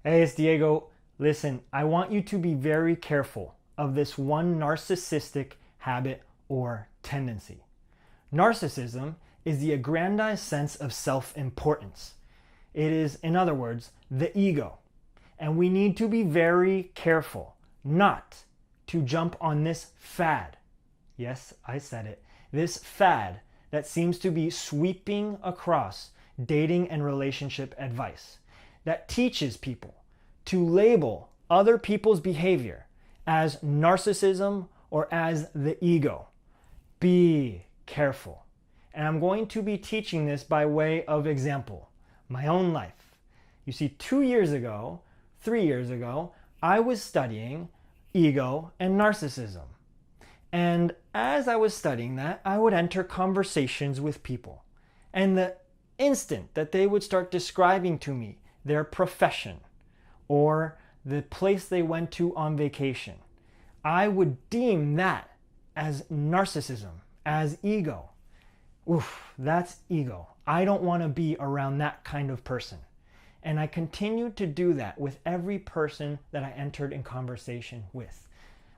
Hey, it's Diego. Listen, I want you to be very careful of this one narcissistic habit or tendency. Narcissism is the aggrandized sense of self importance. It is, in other words, the ego. And we need to be very careful not to jump on this fad. Yes, I said it. This fad that seems to be sweeping across dating and relationship advice that teaches people to label other people's behavior as narcissism or as the ego. Be careful. And I'm going to be teaching this by way of example, my own life. You see, 2 years ago, 3 years ago, I was studying ego and narcissism. And as I was studying that, I would enter conversations with people. And the instant that they would start describing to me their profession or the place they went to on vacation, I would deem that as narcissism, as ego. Oof, that's ego. I don't want to be around that kind of person. And I continued to do that with every person that I entered in conversation with.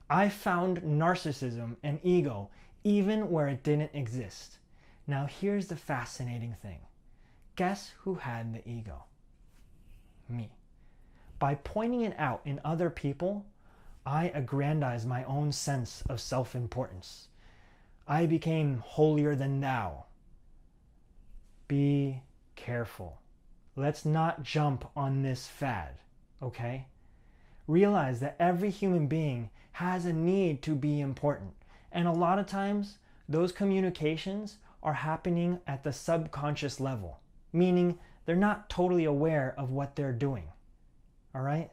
I found narcissism and ego even where it didn't exist. Now here's the fascinating thing. Guess who had the ego? Me. By pointing it out in other people, I aggrandized my own sense of self-importance. I became holier than thou. Be careful. Let's not jump on this fad, okay? Realize that every human being has a need to be important. And a lot of times, those communications are happening at the subconscious level, meaning they're not totally aware of what they're doing. All right?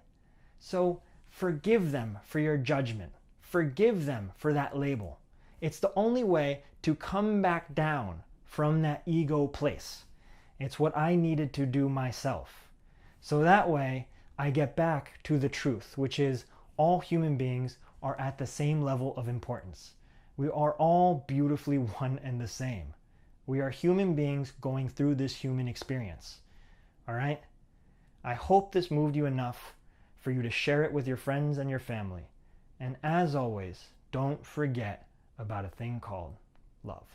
So forgive them for your judgment. Forgive them for that label. It's the only way to come back down from that ego place. It's what I needed to do myself. So that way, I get back to the truth, which is all human beings are at the same level of importance. We are all beautifully one and the same. We are human beings going through this human experience. All right? I hope this moved you enough for you to share it with your friends and your family. And as always, don't forget about a thing called love.